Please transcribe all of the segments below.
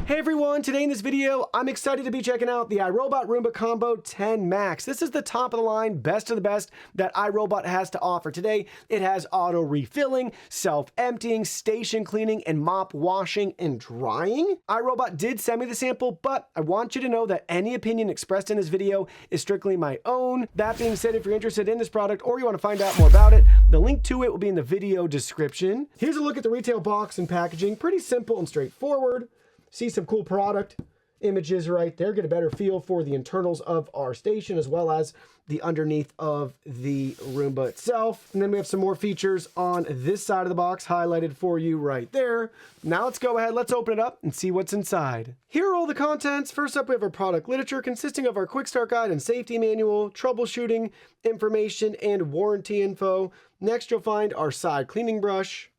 Hey everyone, today in this video, I'm excited to be checking out the iRobot Roomba Combo 10 Max. This is the top of the line, best of the best that iRobot has to offer today. It has auto refilling, self-emptying, station cleaning, and mop washing and drying. iRobot did send me the sample, but I want you to know that any opinion expressed in this video is strictly my own. That being said, if you're interested in this product or you want to find out more about it, the link to it will be in the video description. Here's a look at the retail box and packaging. Pretty simple and straightforward. See some cool product images right there. Get a better feel for the internals of our station as well as the underneath of the Roomba itself. And then we have some more features on this side of the box highlighted for you right there. Now let's go ahead, let's open it up and see what's inside. Here are all the contents. First up, we have our product literature consisting of our quick start guide and safety manual, troubleshooting information, and warranty info. Next, you'll find our side cleaning brush,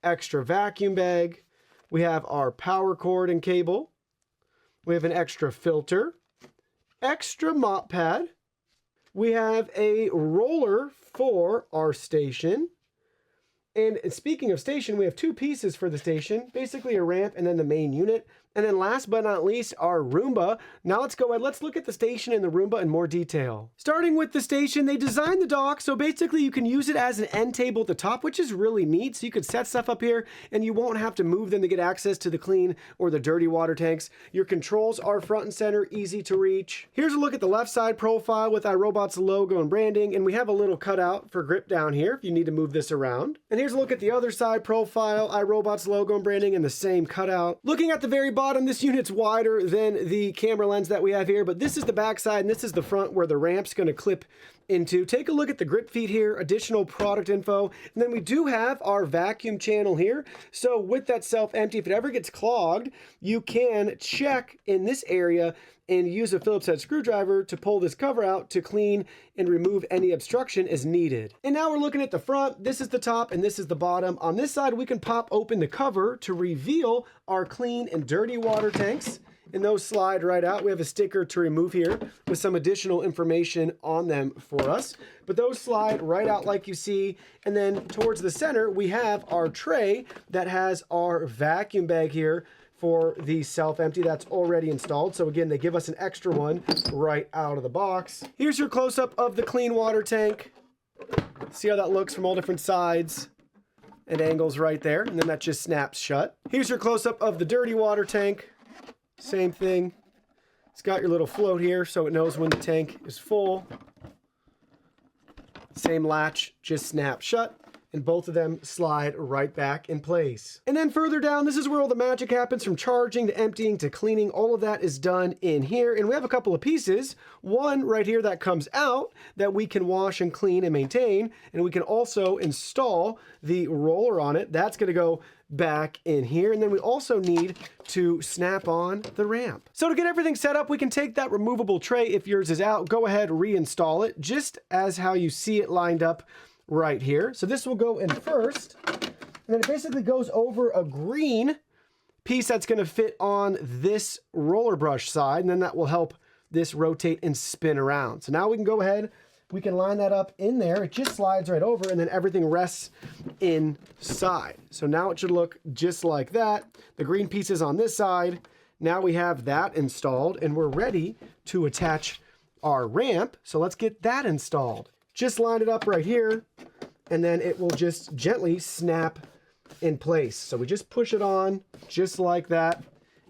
extra vacuum bag. We have our power cord and cable. We have an extra filter, extra mop pad. We have a roller for our station. And speaking of station, we have two pieces for the station, basically a ramp and then the main unit. And then last but not least, our Roomba. Now let's go ahead, let's look at the station and the Roomba in more detail. Starting with the station, they designed the dock, so basically you can use it as an end table at the top, which is really neat. So you could set stuff up here and you won't have to move them to get access to the clean or the dirty water tanks. Your controls are front and center, easy to reach. Here's a look at the left side profile with iRobot's logo and branding, and we have a little cutout for grip down here if you need to move this around. And here's a look at the other side profile, iRobot's logo and branding and the same cutout. Looking at the very bottom, this unit's wider than the camera lens that we have here, but this is the back side and this is the front where the ramp's going to clip into. Take a look at the grip feet here, additional product info, and then we do have our vacuum channel here. So with that self-empty, if it ever gets clogged, you can check in this area and use a Phillips head screwdriver to pull this cover out to clean and remove any obstruction as needed. And now we're looking at the front. This is the top and this is the bottom. On this side, we can pop open the cover to reveal our clean and dirty water tanks. And those slide right out. We have a sticker to remove here with some additional information on them for us. But those slide right out like you see. And then towards the center, we have our tray that has our vacuum bag here for the self-empty that's already installed. So again, they give us an extra one right out of the box. Here's your close-up of the clean water tank. See how that looks from all different sides and angles right there. And then that just snaps shut. Here's your close-up of the dirty water tank. Same thing. It's got your little float here so it knows when the tank is full. Same latch, just snap shut. And both of them slide right back in place. And then further down, this is where all the magic happens, from charging to emptying to cleaning. All of that is done in here. And we have a couple of pieces. One right here that comes out that we can wash and clean and maintain. And we can also install the roller on it. That's gonna go back in here. And then we also need to snap on the ramp. So to get everything set up, we can take that removable tray. If yours is out, go ahead, reinstall it just as how you see it lined up right here. So this will go in first, and then it basically goes over a green piece that's going to fit on this roller brush side, and then that will help this rotate and spin around. So now we can go ahead, we can line that up in there. It just slides right over, and then everything rests inside. So now it should look just like that. The green piece is on this side. Now we have that installed, and we're ready to attach our ramp. So let's get that installed. Just line it up right here, and then it will just gently snap in place. So we just push it on just like that.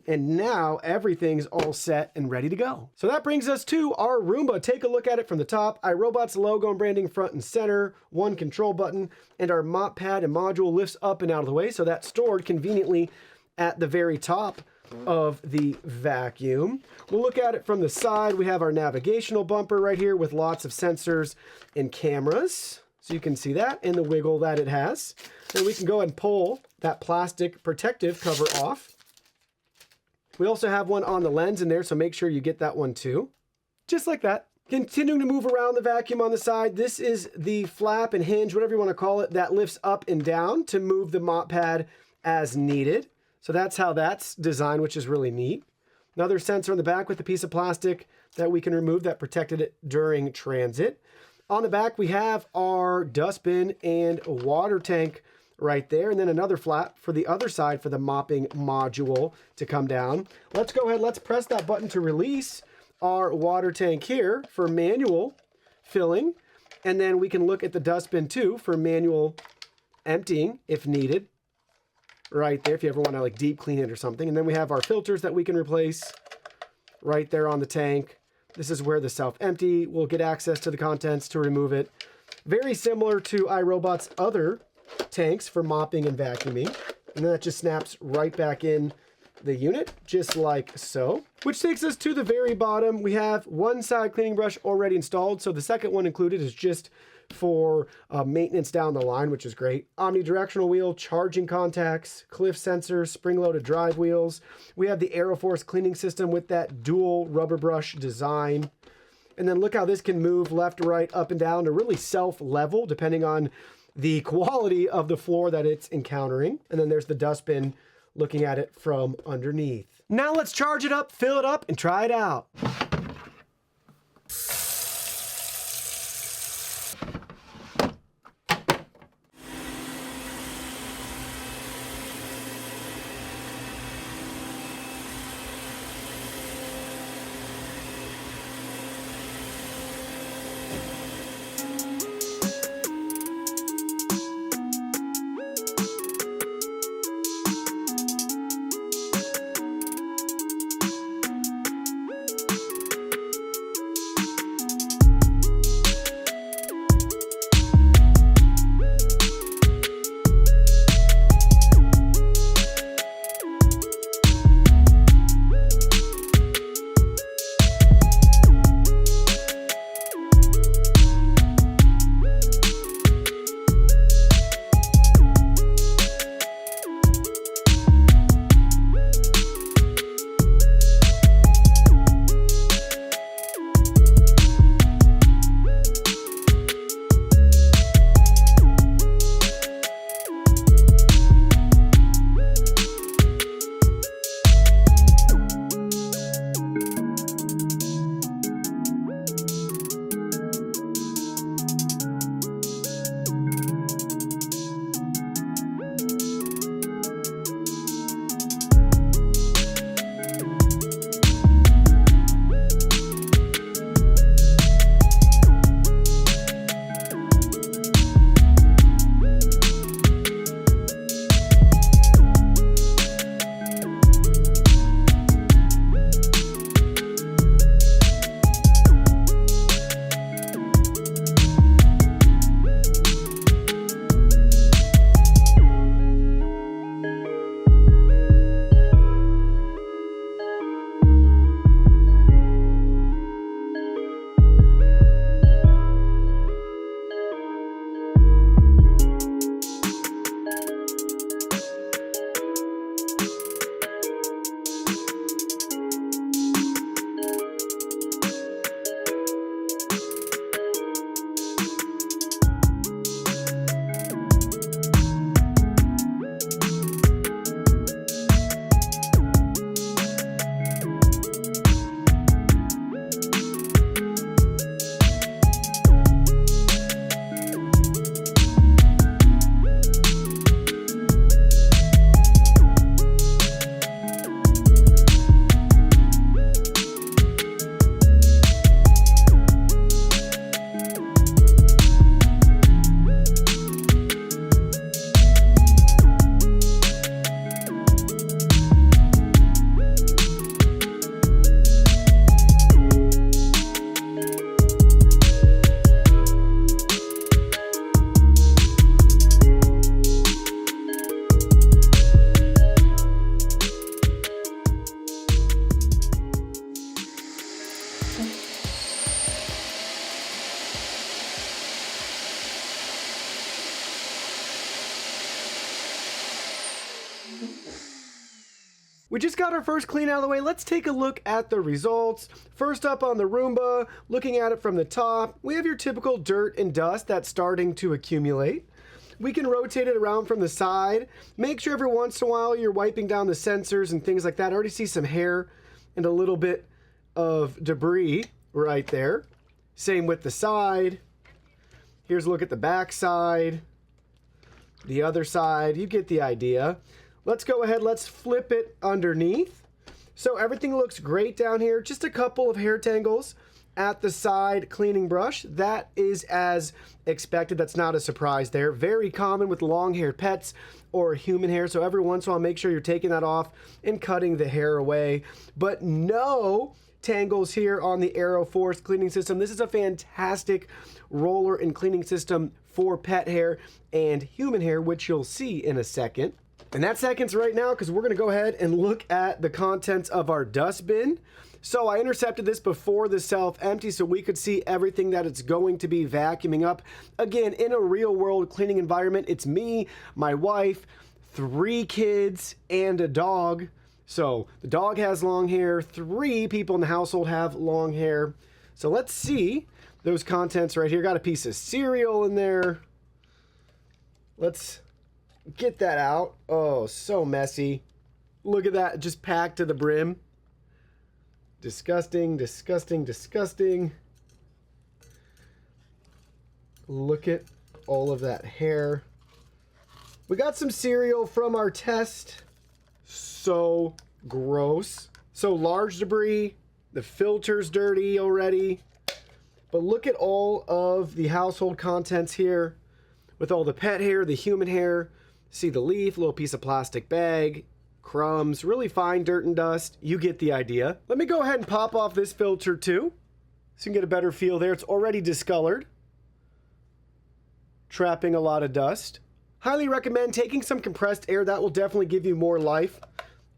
And now everything's all set and ready to go. So that brings us to our Roomba. Take a look at it from the top. iRobot's logo and branding front and center, one control button, and our mop pad and module lifts up and out of the way. So that's stored conveniently at the very top of the vacuum. We'll look at it from the side. We have our navigational bumper right here with lots of sensors and cameras. So you can see that and the wiggle that it has. Then we can go ahead and pull that plastic protective cover off. We also have one on the lens in there, so make sure you get that one too. Just like that. Continuing to move around the vacuum on the side, this is the flap and hinge, whatever you want to call it, that lifts up and down to move the mop pad as needed. So that's how that's designed, which is really neat. Another sensor on the back with a piece of plastic that we can remove that protected it during transit. On the back, we have our dustbin and water tank right there, and then another flap for the other side for the mopping module to come down. Let's go ahead, let's press that button to release our water tank here for manual filling, and then we can look at the dustbin too for manual emptying if needed, right there if you ever want to like deep clean it or something. And then we have our filters that we can replace right there on the tank. This is where the self-empty will get access to the contents to remove it. Very similar to iRobot's other tanks for mopping and vacuuming. And then that just snaps right back in the unit, just like so. Which takes us to the very bottom. We have one side cleaning brush already installed, so the second one included is just for maintenance down the line, which is great. Omnidirectional wheel, charging contacts, cliff sensors, spring-loaded drive wheels. We have the Aeroforce cleaning system with that dual rubber brush design. And then look how this can move left, right, up and down to really self-level depending on the quality of the floor that it's encountering. And then there's the dustbin looking at it from underneath. Now let's charge it up, fill it up, and try it out. We just got our first clean out of the way. Let's take a look at the results. First up on the Roomba, looking at it from the top, we have your typical dirt and dust that's starting to accumulate. We can rotate it around from the side. Make sure every once in a while you're wiping down the sensors and things like that. I already see some hair and a little bit of debris right there. Same with the side. Here's a look at the back side. The other side, you get the idea. Let's go ahead, let's flip it underneath. So everything looks great down here. Just a couple of hair tangles at the side cleaning brush. That is as expected. That's not a surprise there. Very common with long-haired pets or human hair. So every once in a while, make sure you're taking that off and cutting the hair away. But no tangles here on the Aero Force cleaning system. This is a fantastic roller and cleaning system for pet hair and human hair, which you'll see in a second. And that second's right now because we're going to go ahead and look at the contents of our dust bin. So I intercepted this before the self-empty so we could see everything that it's going to be vacuuming up. Again, in a real-world cleaning environment, it's me, my wife, 3 kids, and a dog. So the dog has long hair. 3 people in the household have long hair. So let's see those contents right here. Got a piece of cereal in there. Let's get that out. Oh, so messy. Look at that, just packed to the brim. Disgusting, disgusting, disgusting. Look at all of that hair. We got some cereal from our test. So gross. So large debris. The filter's dirty already. But look at all of the household contents here with all the pet hair, the human hair. See the leaf, little piece of plastic bag, crumbs, really fine dirt and dust. You get the idea. Let me go ahead and pop off this filter too, so you can get a better feel there. It's already discolored, trapping a lot of dust. Highly recommend taking some compressed air. That will definitely give you more life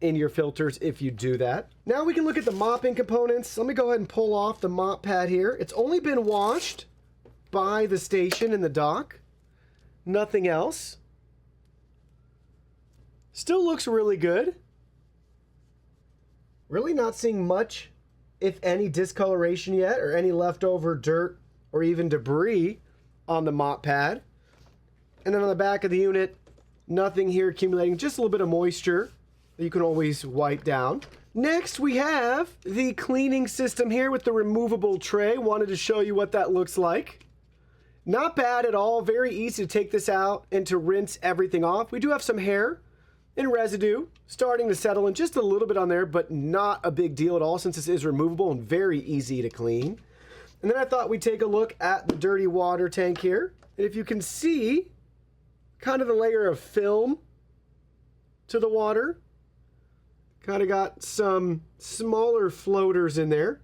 in your filters if you do that. Now we can look at the mopping components. Let me go ahead and pull off the mop pad here. It's only been washed by the station in the dock. Nothing else. Still looks really good. Really not seeing much, if any, discoloration yet or any leftover dirt or even debris on the mop pad. And then on the back of the unit, nothing here accumulating, just a little bit of moisture that you can always wipe down. Next, we have the cleaning system here with the removable tray. Wanted to show you what that looks like. Not bad at all. Very easy to take this out and to rinse everything off. We do have some hair and residue starting to settle in just a little bit on there, but not a big deal at all since this is removable and very easy to clean. And then I thought we'd take a look at the dirty water tank here. And if you can see kind of the layer of film to the water, kind of got some smaller floaters in there,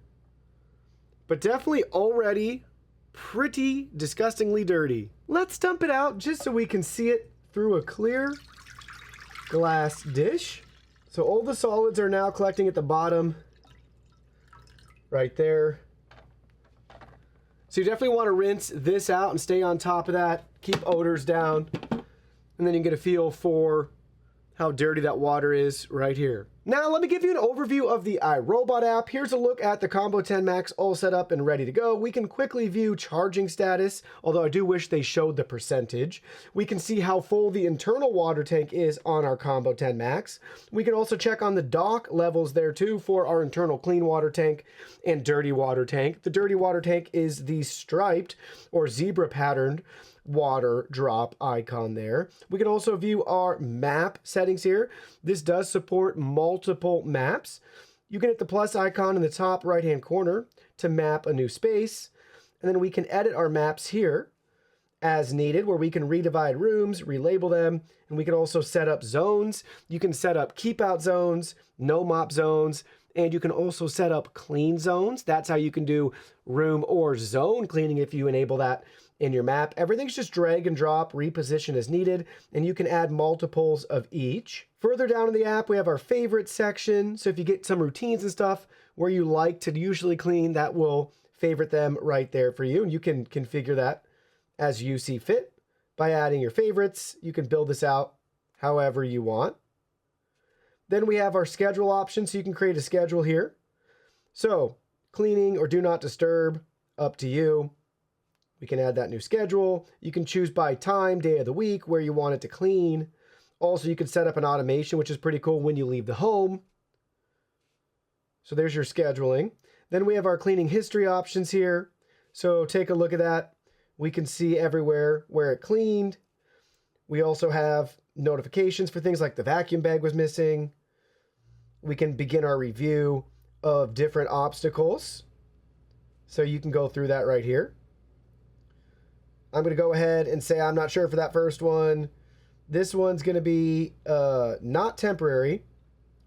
but definitely already pretty disgustingly dirty. Let's dump it out just so we can see it through a clear glass dish. So all the solids are now collecting at the bottom right there. So you definitely want to rinse this out and stay on top of that. Keep odors down. And then you get a feel for how dirty that water is right here. Now let me give you an overview of the iRobot app. Here's a look at the Combo 10 Max all set up and ready to go. We can quickly view charging status, although I do wish they showed the percentage. We can see how full the internal water tank is on our Combo 10 Max. We can also check on the dock levels there too for our internal clean water tank and dirty water tank. The dirty water tank is the striped or zebra patterned water drop icon there. We can also view our map settings here. This does support multiple maps. You can hit the plus icon in the top right hand corner to map a new space, and then we can edit our maps here as needed, where we can redivide rooms, relabel them, and we can also set up zones. You can set up keep out zones, no mop zones, and you can also set up clean zones. That's how you can do room or zone cleaning if you enable that in your map. Everything's just drag and drop, reposition as needed, and you can add multiples of each. Further down in the app, we have our favorite section. So if you get some routines and stuff where you like to usually clean, that will favorite them right there for you. And you can configure that as you see fit by adding your favorites. You can build this out however you want. Then we have our schedule option, so you can create a schedule here. So cleaning or do not disturb, up to you. We can add that new schedule. You can choose by time, day of the week, where you want it to clean. Also, you can set up an automation, which is pretty cool when you leave the home. So there's your scheduling. Then we have our cleaning history options here. So take a look at that. We can see everywhere where it cleaned. We also have notifications for things like the vacuum bag was missing. We can begin our review of different obstacles. So you can go through that right here. I'm going to go ahead and say I'm not sure for that first one. This one's going to be not temporary,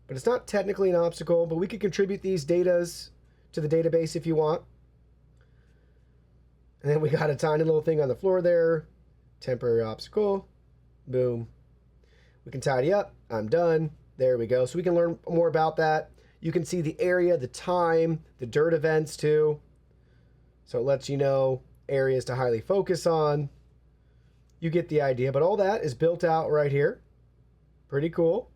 but it's not technically an obstacle, but we could contribute these datas to the database if you want. And then we got a tiny little thing on the floor there. Temporary obstacle. Boom. We can tidy up. I'm done. There we go. So we can learn more about that. You can see the area, the time, the dirt events too. So it lets you know areas to highly focus on. You get the idea, but all that is built out right here. Pretty cool.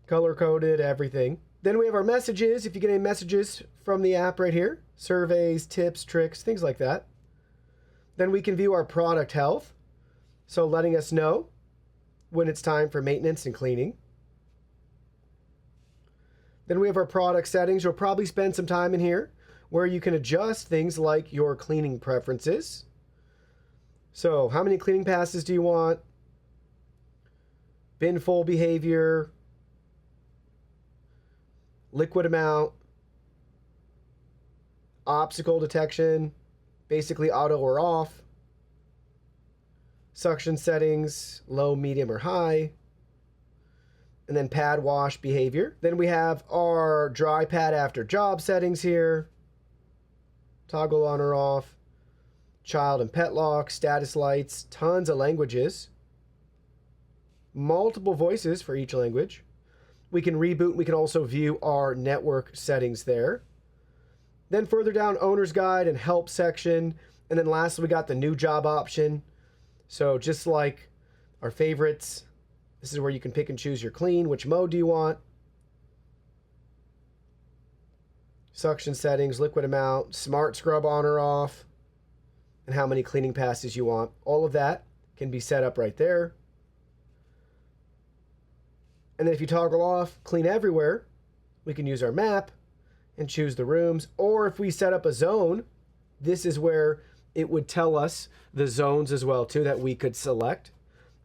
Color-coded, everything. Then we have our messages. If you get any messages from the app right here, surveys, tips, tricks, things like that. Then we can view our product health. So letting us know when it's time for maintenance and cleaning. Then we have our product settings. You'll probably spend some time in here where you can adjust things like your cleaning preferences. So how many cleaning passes do you want? Bin full behavior, liquid amount, obstacle detection, basically auto or off, suction settings, low, medium, or high, and then pad wash behavior. Then we have our dry pad after job settings here, toggle on or off, child and pet lock, status lights, tons of languages, multiple voices for each language. We can reboot. We can also view our network settings there. Then further down, owner's guide and help section. And then lastly, we got the new job option. So just like our favorites, this is where you can pick and choose your clean. Which mode do you want? Suction settings, liquid amount, smart scrub on or off, and how many cleaning passes you want. All of that can be set up right there. And then if you toggle off clean everywhere, we can use our map and choose the rooms. Or if we set up a zone, this is where it would tell us the zones as well too that we could select.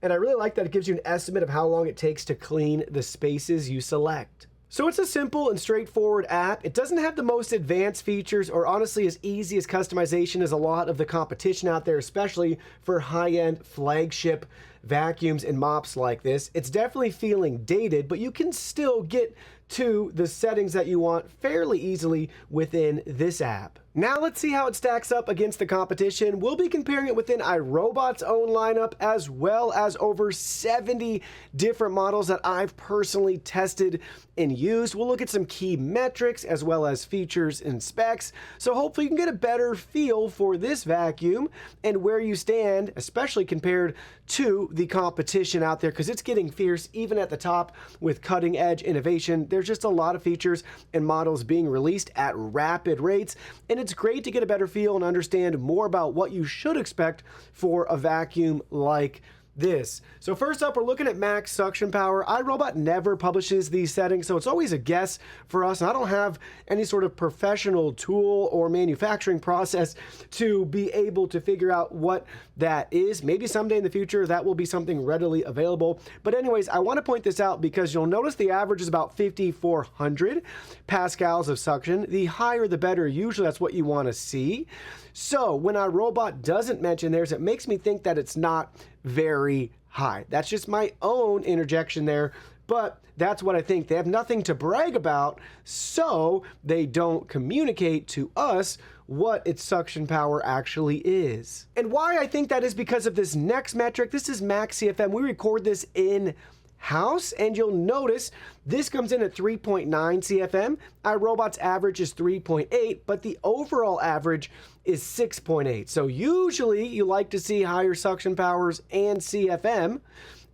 And I really like that it gives you an estimate of how long it takes to clean the spaces you select. So it's a simple and straightforward app. It doesn't have the most advanced features or honestly as easy as customization as a lot of the competition out there, especially for high-end flagship vacuums and mops like this. It's definitely feeling dated, but you can still get to the settings that you want fairly easily within this app. Now let's see how it stacks up against the competition. We'll be comparing it within iRobot's own lineup as well as over 70 different models that I've personally tested and used. We'll look at some key metrics as well as features and specs. So hopefully you can get a better feel for this vacuum and where you stand, especially compared to the competition out there, because it's getting fierce even at the top with cutting edge innovation. There's just a lot of features and models being released at rapid rates, and it's great to get a better feel and understand more about what you should expect for a vacuum like this. So first up, we're looking at max suction power. iRobot never publishes these settings, so it's always a guess for us. And I don't have any sort of professional tool or manufacturing process to be able to figure out what that is. Maybe someday in the future that will be something readily available. But anyways, I want to point this out because you'll notice the average is about 5,400 pascals of suction. The higher the better. Usually that's what you want to see. So when iRobot doesn't mention theirs, it makes me think that it's not very high. That's just my own interjection there, but that's what I think. They have nothing to brag about, so they don't communicate to us what its suction power actually is. And why I think that is because of this next metric. This is max CFM. We record this in house, and you'll notice this comes in at 3.9 CFM. iRobot's average is 3.8, but the overall average is 6.8. So usually you like to see higher suction powers and CFM.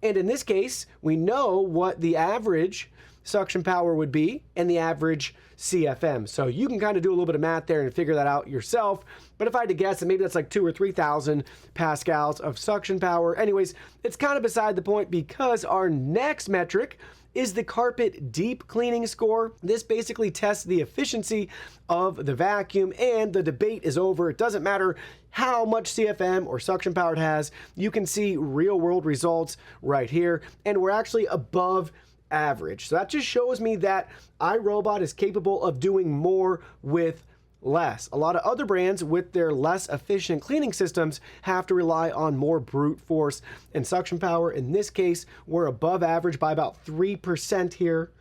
And in this case, we know what the average suction power would be and the average CFM. So you can kind of do a little bit of math there and figure that out yourself. But if I had to guess, maybe that's like 2,000 or 3,000 pascals of suction power. Anyways, it's kind of beside the point because our next metric is the carpet deep cleaning score. This basically tests the efficiency of the vacuum, and the debate is over. It doesn't matter how much CFM or suction power it has. You can see real world results right here, and we're actually above average. So that just shows me that iRobot is capable of doing more with less. A lot of other brands with their less efficient cleaning systems have to rely on more brute force and suction power. In this case, we're above average by about 3% here,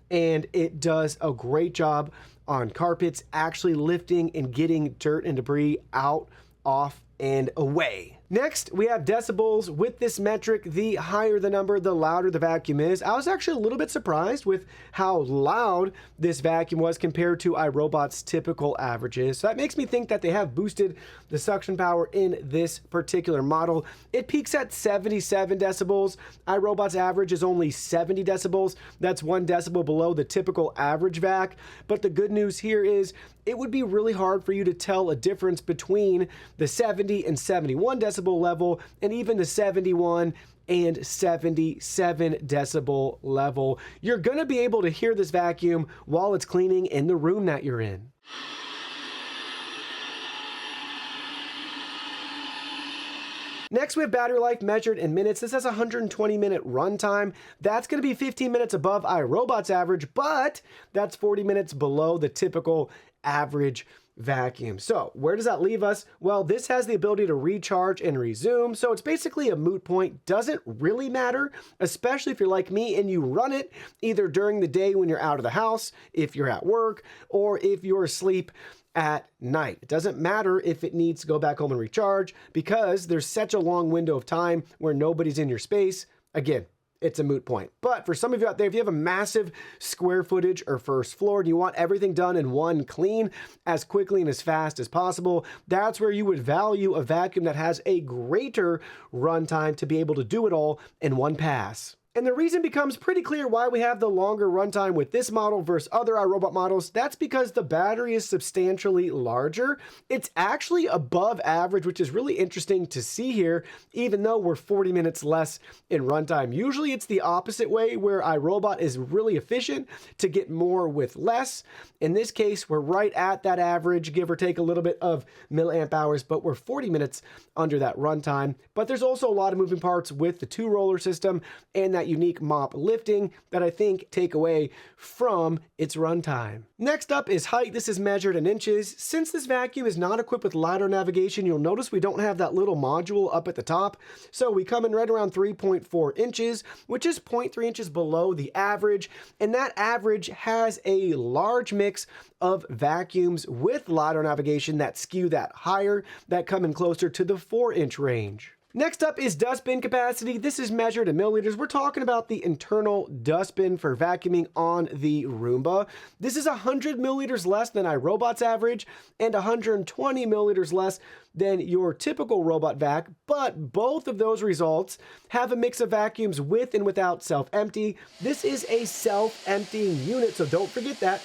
and it does a great job on carpets, actually lifting and getting dirt and debris out, off, and away. Next, we have decibels. With this metric, the higher the number, the louder the vacuum is. I was actually a little bit surprised with how loud this vacuum was compared to iRobot's typical averages. So that makes me think that they have boosted the suction power in this particular model. It peaks at 77 decibels. iRobot's average is only 70 decibels. That's 1 decibel below the typical average vac. But the good news here is it would be really hard for you to tell a difference between the 70 and 71 decibel level, and even the 71 and 77 decibel level. You're going to be able to hear this vacuum while it's cleaning in the room that you're in. Next, we have battery life measured in minutes. This has a 120-minute runtime. That's going to be 15 minutes above iRobot's average, but that's 40 minutes below the typical average vacuum. So where does that leave us? Well, this has the ability to recharge and resume, so it's basically a moot point. Doesn't really matter, especially if you're like me and you run it either during the day when you're out of the house, if you're at work, or if you're asleep at night. It doesn't matter if it needs to go back home and recharge, because there's such a long window of time where nobody's in your space. Again, it's a moot point. But for some of you out there, if you have a massive square footage or first floor and you want everything done in one clean as quickly and as fast as possible, that's where you would value a vacuum that has a greater runtime to be able to do it all in one pass. And the reason becomes pretty clear why we have the longer runtime with this model versus other iRobot models. That's because the battery is substantially larger. It's actually above average, which is really interesting to see here, even though we're 40 minutes less in runtime. Usually it's the opposite way, where iRobot is really efficient to get more with less. In this case, we're right at that average, give or take a little bit of milliamp hours, but we're 40 minutes under that runtime. But there's also a lot of moving parts with the 2-roller system and that unique mop lifting that I think take away from its runtime. Next up is height. This is measured in inches. Since this vacuum is not equipped with LiDAR navigation, you'll notice we don't have that little module up at the top. So we come in right around 3.4 inches, which is 0.3 inches below the average. And that average has a large mix of vacuums with LiDAR navigation that skew that higher, that come in closer to the 4-inch range. Next up is dustbin capacity. This is measured in milliliters. We're talking about the internal dustbin for vacuuming on the Roomba. This is 100 milliliters less than iRobot's average and 120 milliliters less than your typical robot vac, but both of those results have a mix of vacuums with and without self-empty. This is a self-emptying unit, so don't forget that.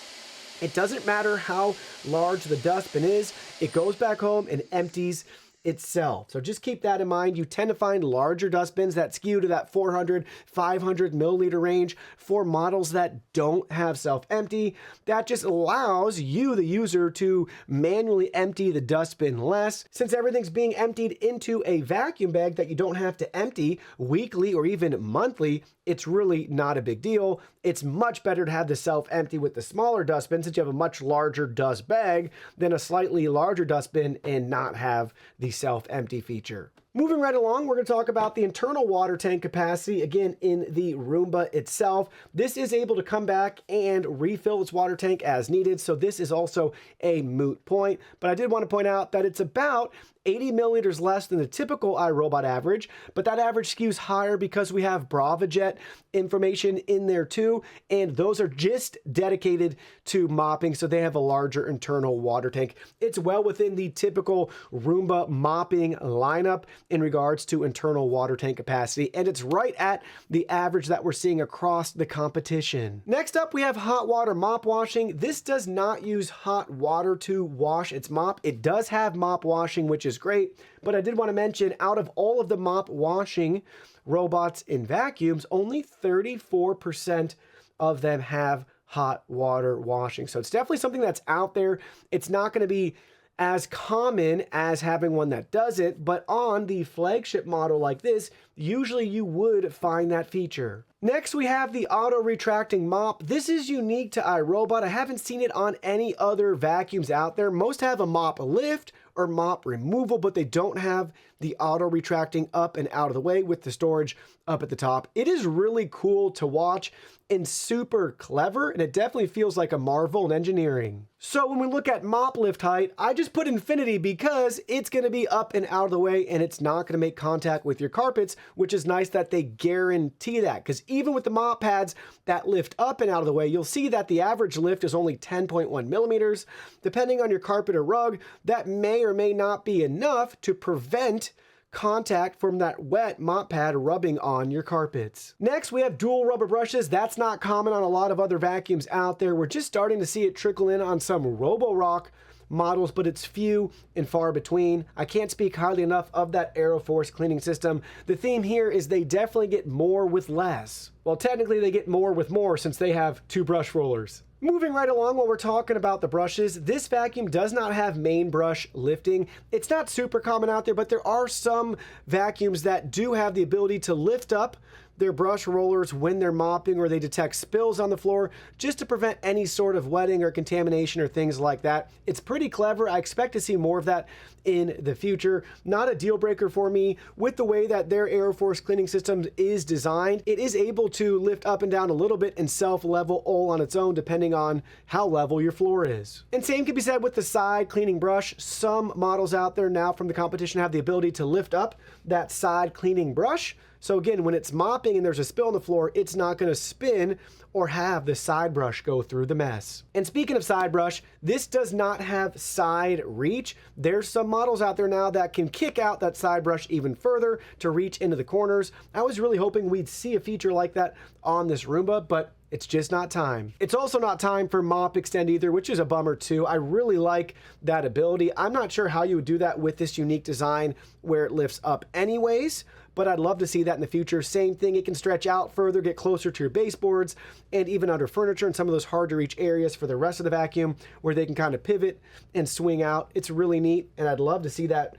It doesn't matter how large the dustbin is, it goes back home and empties itself. So just keep that in mind. You tend to find larger dustbins that skew to that 400, 500 milliliter range for models that don't have self-empty. That just allows you, the user, to manually empty the dustbin less. Since everything's being emptied into a vacuum bag that you don't have to empty weekly or even monthly, it's really not a big deal. It's much better to have the self-empty with the smaller dustbin, since you have a much larger dust bag, than a slightly larger dustbin and not have the self-empty feature. Moving right along, we're going to talk about the internal water tank capacity, again, in the Roomba itself. This is able to come back and refill its water tank as needed, so this is also a moot point. But I did want to point out that it's about 80 milliliters less than the typical iRobot average, but that average skews higher because we have BravaJet information in there too, and those are just dedicated to mopping, so they have a larger internal water tank. It's well within the typical Roomba mopping lineup in regards to internal water tank capacity, and it's right at the average that we're seeing across the competition. Next up, we have hot water mop washing. This does not use hot water to wash its mop. It does have mop washing, which is great, but I did want to mention, out of all of the mop washing robots in vacuums, only 34% of them have hot water washing. So it's definitely something that's out there. It's not going to be as common as having one that does it, but on the flagship model like this, usually you would find that feature. Next, we have the auto-retracting mop. This is unique to iRobot. I haven't seen it on any other vacuums out there. Most have a mop lift or mop removal, but they don't have the auto-retracting up and out of the way with the storage up at the top. It is really cool to watch and super clever, and it definitely feels like a marvel in engineering. So when we look at mop lift height, I just put infinity because it's going to be up and out of the way, and it's not going to make contact with your carpets, which is nice that they guarantee that, because even with the mop pads that lift up and out of the way, you'll see that the average lift is only 10.1 millimeters. Depending on your carpet or rug, that may or may not be enough to prevent contact from that wet mop pad rubbing on your carpets. Next, we have dual rubber brushes. That's not common on a lot of other vacuums out there. We're just starting to see it trickle in on some Roborock models, but it's few and far between. I can't speak highly enough of that AeroForce cleaning system. The theme here is they definitely get more with less. Well, technically they get more with more since they have 2 brush rollers. Moving right along while we're talking about the brushes, this vacuum does not have main brush lifting. It's not super common out there, but there are some vacuums that do have the ability to lift up their brush rollers when they're mopping or they detect spills on the floor just to prevent any sort of wetting or contamination or things like that. It's pretty clever. I expect to see more of that in the future. Not a deal breaker for me with the way that their AeroForce cleaning system is designed. It is able to lift up and down a little bit and self-level all on its own depending on how level your floor is. And same can be said with the side cleaning brush. Some models out there now from the competition have the ability to lift up that side cleaning brush. So again, when it's mopping and there's a spill on the floor, it's not going to spin or have the side brush go through the mess. And speaking of side brush, this does not have side reach. There's some models out there now that can kick out that side brush even further to reach into the corners. I was really hoping we'd see a feature like that on this Roomba, but it's just not time. It's also not time for Mop Extend either, which is a bummer too. I really like that ability. I'm not sure how you would do that with this unique design where it lifts up anyways, but I'd love to see that in the future. Same thing, it can stretch out further, get closer to your baseboards, and even under furniture and some of those hard to reach areas for the rest of the vacuum where they can kind of pivot and swing out. It's really neat, and I'd love to see that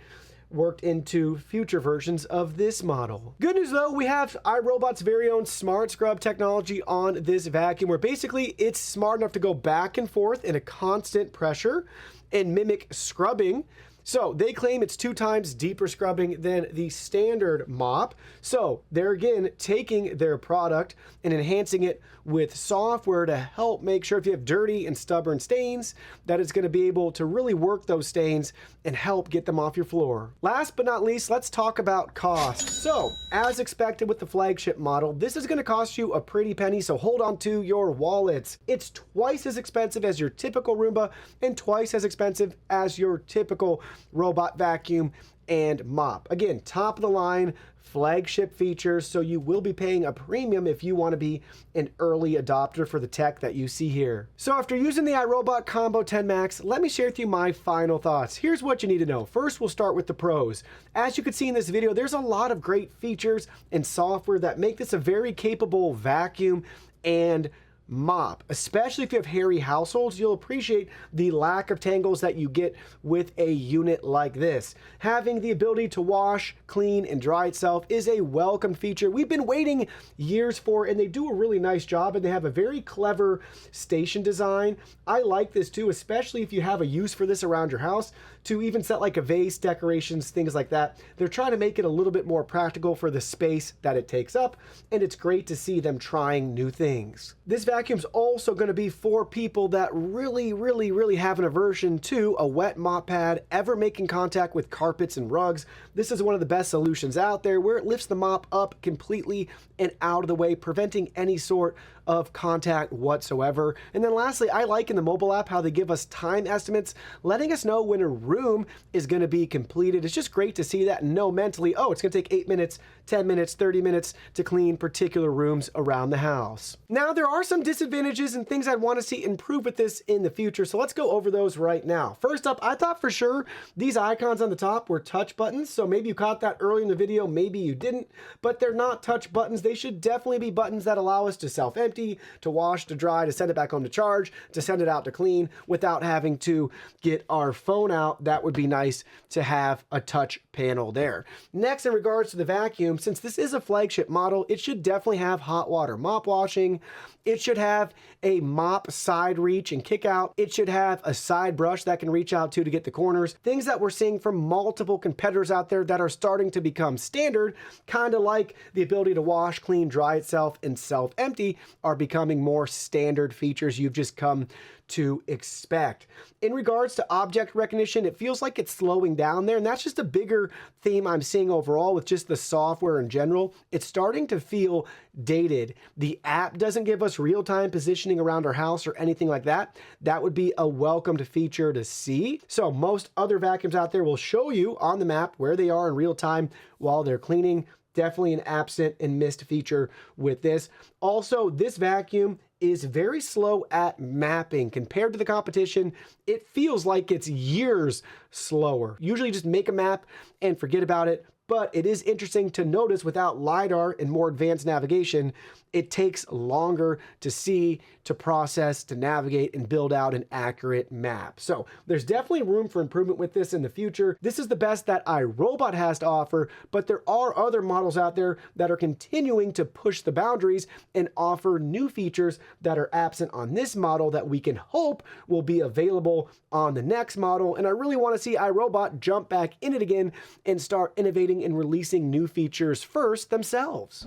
worked into future versions of this model. Good news though, we have iRobot's very own smart scrub technology on this vacuum where basically it's smart enough to go back and forth in a constant pressure and mimic scrubbing. So they claim it's 2 times deeper scrubbing than the standard mop. So they're again taking their product and enhancing it with software to help make sure if you have dirty and stubborn stains that it's going to be able to really work those stains and help get them off your floor. Last but not least, let's talk about cost. So as expected with the flagship model, this is going to cost you a pretty penny, so hold on to your wallets. It's twice as expensive as your typical Roomba and twice as expensive as your typical robot vacuum and mop. Again, top of the line flagship features, so you will be paying a premium if you want to be an early adopter for the tech that you see here. So after using the iRobot Combo 10 Max, let me share with you my final thoughts. Here's what you need to know. First, we'll start with the pros. As you can see in this video, there's a lot of great features and software that make this a very capable vacuum and mop. Especially if you have hairy households, you'll appreciate the lack of tangles that you get with a unit like this. Having the ability to wash, clean, and dry itself is a welcome feature we've been waiting years for, and they do a really nice job, and they have a very clever station design. I like this too, especially if you have a use for this around your house, to even set like a vase, decorations, things like that. They're trying to make it a little bit more practical for the space that it takes up, and it's great to see them trying new things. This vacuum's also going to be for people that really have an aversion to a wet mop pad ever making contact with carpets and rugs. This is one of the best solutions out there where it lifts the mop up completely and out of the way, preventing any sort of contact whatsoever. And then lastly, I like in the mobile app how they give us time estimates, letting us know when a room is going to be completed. It's just great to see that and know mentally, oh, it's going to take 8 minutes, 10 minutes, 30 minutes to clean particular rooms around the house. Now, there are some disadvantages and things I'd want to see improve with this in the future, so let's go over those right now. First up, I thought for sure these icons on the top were touch buttons, so maybe you caught that early in the video, maybe you didn't, but they're not touch buttons. They should definitely be buttons that allow us to self-empty, to wash, to dry, to send it back home to charge, to send it out to clean without having to get our phone out. That would be nice to have a touch panel there. Next, in regards to the vacuum, since this is a flagship model, it should definitely have hot water mop washing. It should have a mop side reach and kick out. It should have a side brush that can reach out to get the corners. Things that we're seeing from multiple competitors out there that are starting to become standard, kind of like the ability to wash, clean, dry itself, and self-empty, are becoming more standard features you've just come to expect. In regards to object recognition, it feels like it's slowing down there, and that's just a bigger theme I'm seeing overall with just the software in general. It's starting to feel dated. The app doesn't give us real-time positioning around our house or anything like that. That would be a welcomed feature to see. So most other vacuums out there will show you on the map where they are in real time while they're cleaning. Definitely an absent and missed feature with this. Also, this vacuum is very slow at mapping. Compared to the competition, it feels like it's years slower. Usually just make a map and forget about it, but it is interesting to notice without LiDAR and more advanced navigation, it takes longer to see, to process, to navigate, and build out an accurate map. So there's definitely room for improvement with this in the future. This is the best that iRobot has to offer, but there are other models out there that are continuing to push the boundaries and offer new features that are absent on this model that we can hope will be available on the next model. And I really want to see iRobot jump back in it again and start innovating and releasing new features first themselves.